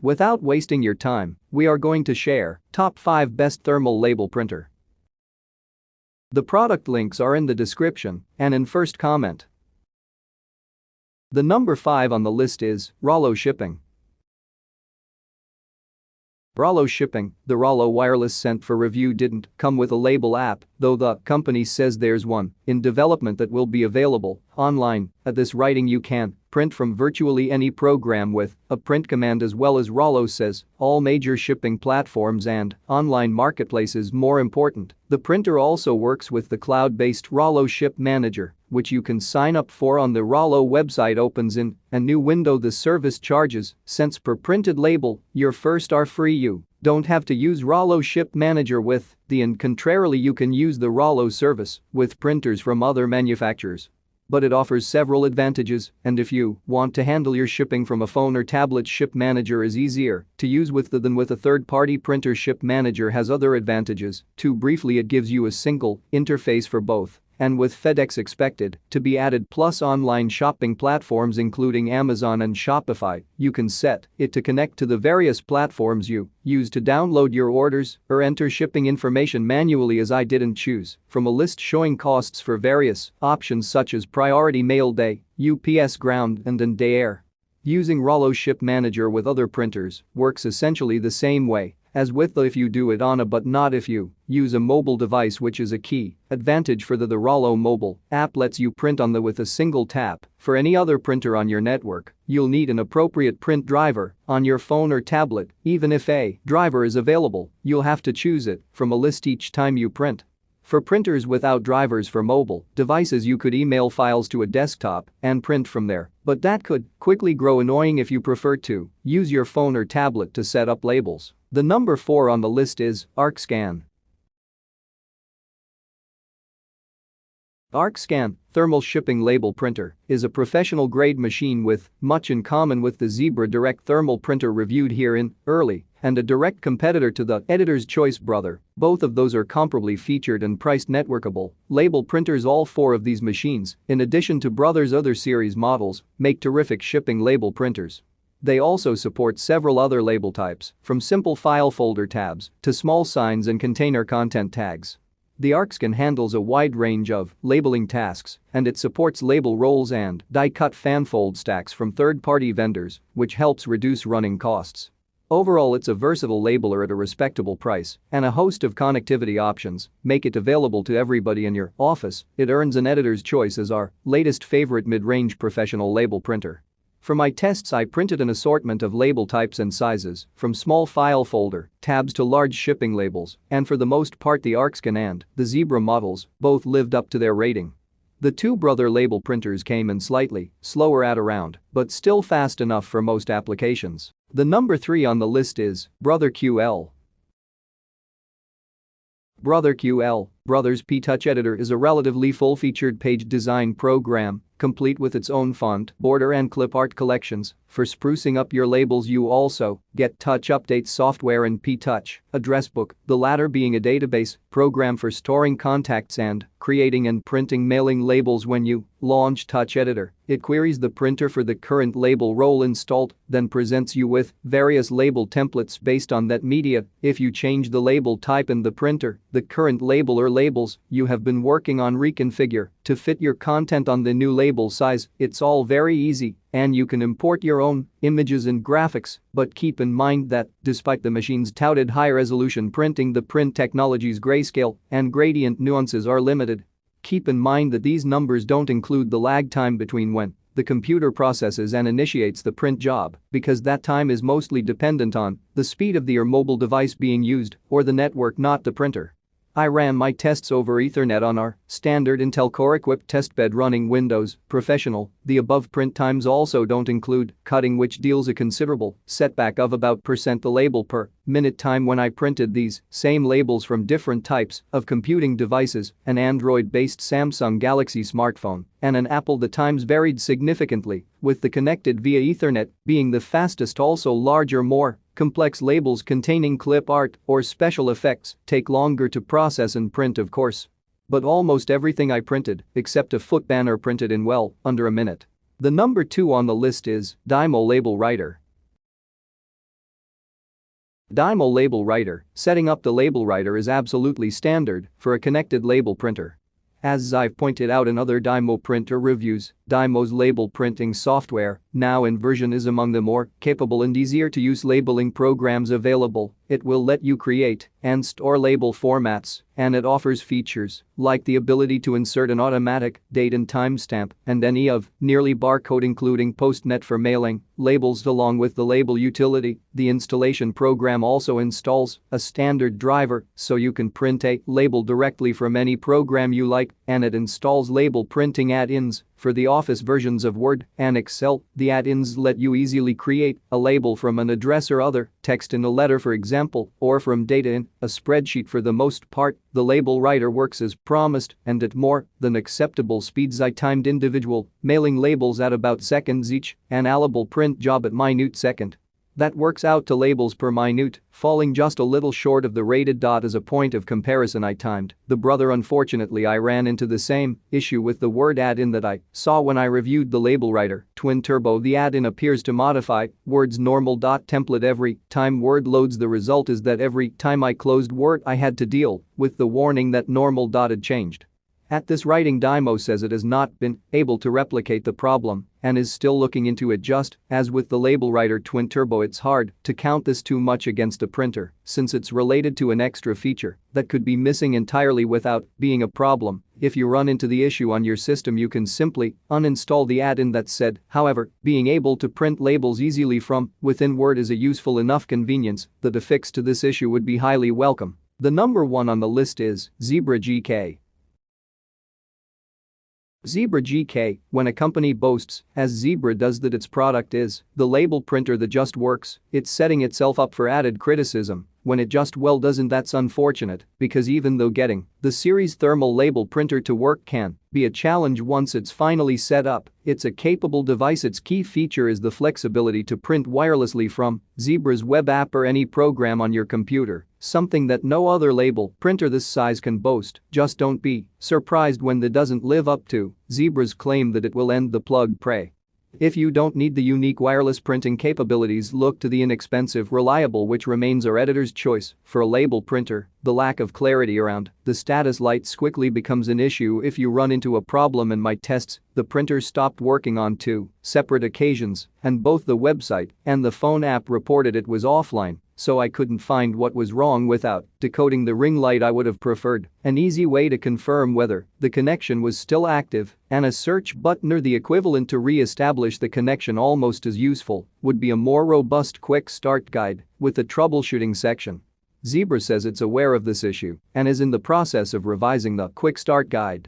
Without wasting your time, we are going to share top 5 best thermal label printer. The product links are in the description and in first comment. The number 5 on the list is Rollo Shipping. Rollo Shipping, the Rollo wireless sent for review didn't come with a label app, though the company says there's one in development that will be available online. At this writing you can print from virtually any program with a print command, as well as Rollo says all major shipping platforms and online marketplaces. More important, the printer also works with the cloud-based Rollo Ship Manager, which you can sign up for on the Rollo website. Opens in a new window. The service charges cents per printed label. Your first are free. You don't have to use Rollo Ship Manager with the and contrarily you can use the Rollo service with printers from other manufacturers. But it offers several advantages, and if you want to handle your shipping from a phone or tablet, Ship Manager is easier to use than with a third-party printer. Ship Manager has other advantages too. Briefly, it gives you a single interface for both, and with FedEx expected to be added, plus online shopping platforms including Amazon and Shopify, you can set it to connect to the various platforms you use to download your orders or enter shipping information manually, as I did, and choose from a list showing costs for various options such as priority mail day, UPS ground and day air. Using Rollo Ship Manager with other printers works essentially the same way as with the if you do it on a but not if you use a mobile device, which is a key advantage for the Rollo mobile app lets you print on with a single tap. For any other printer on your network, you'll need an appropriate print driver on your phone or tablet. Even if a driver is available, you'll have to choose it from a list each time you print. For printers without drivers for mobile devices, you could email files to a desktop and print from there, but that could quickly grow annoying if you prefer to use your phone or tablet to set up labels. The number 4 on the list is ARCSCAN. ARCSCAN thermal shipping label printer is a professional-grade machine with much in common with the Zebra Direct thermal printer reviewed herein early, and a direct competitor to the Editor's Choice Brother. Both of those are comparably featured and priced networkable label printers. All 4 of these machines, in addition to Brother's other series models, make terrific shipping label printers. They also support several other label types, from simple file folder tabs to small signs and container content tags. The ARCSCAN handles a wide range of labeling tasks, and it supports label rolls and die-cut fanfold stacks from third-party vendors, which helps reduce running costs. Overall, it's a versatile labeler at a respectable price, and a host of connectivity options make it available to everybody in your office. It earns an Editor's Choice as our latest favorite mid-range professional label printer. For my tests, I printed an assortment of label types and sizes, from small file folder tabs to large shipping labels, and for the most part the ARCSCAN and the Zebra models both lived up to their rating. The 2 Brother label printers came in slightly slower at around, but still fast enough for most applications. The number 3 on the list is Brother QL. Brother QL, Brother's P-Touch Editor, is a relatively full-featured page design program, complete with its own font, border and clip art collections. For sprucing up your labels, you also get Touch Update software and P-Touch Address Book, the latter being a database program for storing contacts and creating and printing mailing labels. When you launch Touch Editor, it queries the printer for the current label roll installed, then presents you with various label templates based on that media. If you change the label type in the printer, the current label or labels you have been working on reconfigure to fit your content on the new label size. It's all very easy, and you can import your own images and graphics, but keep in mind that, despite the machine's touted high-resolution printing, the print technology's grayscale and gradient nuances are limited. Keep in mind that these numbers don't include the lag time between when the computer processes and initiates the print job, because that time is mostly dependent on the speed of your mobile device being used or the network, not the printer. I ran my tests over Ethernet on our standard Intel Core-equipped testbed running Windows Professional. The above print times also don't include cutting, which deals a considerable setback of about the label per minute time. When I printed these same labels from different types of computing devices, an Android-based Samsung Galaxy smartphone and an Apple, the times varied significantly, with the connected via Ethernet being the fastest. Also, larger, more complex labels containing clip art or special effects take longer to process and print, of course. But almost everything I printed, except a foot banner, printed in well under a minute. The number 2 on the list is DYMO Label Writer. DYMO Label Writer. Setting up the label writer is absolutely standard for a connected label printer. As I've pointed out in other DYMO printer reviews, DYMO's label printing software, now in version, is among the more capable and easier to use labeling programs available. It will let you create and store label formats, and it offers features like the ability to insert an automatic date and timestamp and any of nearly barcode, including postnet for mailing labels along with the label utility. The installation program also installs a standard driver so you can print a label directly from any program you like, and it installs label printing add-ins for the Office versions of Word and Excel. The add-ins let you easily create a label from an address or other text in a letter, for example, or from data in a spreadsheet. For the most part, the label writer works as promised and at more than acceptable speeds. I timed individual mailing labels at about seconds each, an allable print job at minute second. That works out to labels per minute, falling just a little short of the rated dot. As a point of comparison, I timed the brother. Unfortunately, I ran into the same issue with the Word add-in that I saw when I reviewed the label writer Twin Turbo. The add-in appears to modify Word's normal dot template every time Word loads. The result is that every time I closed Word, I had to deal with the warning that normal dot had changed. At this writing, DYMO says it has not been able to replicate the problem and is still looking into it. Just as with the label writer Twin Turbo, it's hard to count this too much against a printer since it's related to an extra feature that could be missing entirely without being a problem. If you run into the issue on your system, you can simply uninstall the add-in. That said, however, being able to print labels easily from within Word is a useful enough convenience that a fix to this issue would be highly welcome. The number one on the list is Zebra GK. Zebra GK, when a company boasts, as Zebra does, that its product is the label printer that just works, it's setting itself up for added criticism when it just well doesn't. That's unfortunate, because even though getting the series thermal label printer to work can be a challenge once it's finally set up, it's a capable device. Its key feature is the flexibility to print wirelessly from Zebra's web app or any program on your computer, something that no other label printer this size can boast. Just don't be surprised when that doesn't live up to Zebra's claim that it will end the plug prey. If you don't need the unique wireless printing capabilities, look to the inexpensive Reliable, which remains our editor's choice for a label printer. The lack of clarity around the status lights quickly becomes an issue if you run into a problem. In my tests, the printer stopped working on 2 separate occasions, and both the website and the phone app reported it was offline, so I couldn't find what was wrong without decoding the ring light. I would have preferred an easy way to confirm whether the connection was still active, and a search button or the equivalent to re-establish the connection. Almost as useful would be a more robust quick start guide with the troubleshooting section. Zebra says it's aware of this issue and is in the process of revising the quick start guide.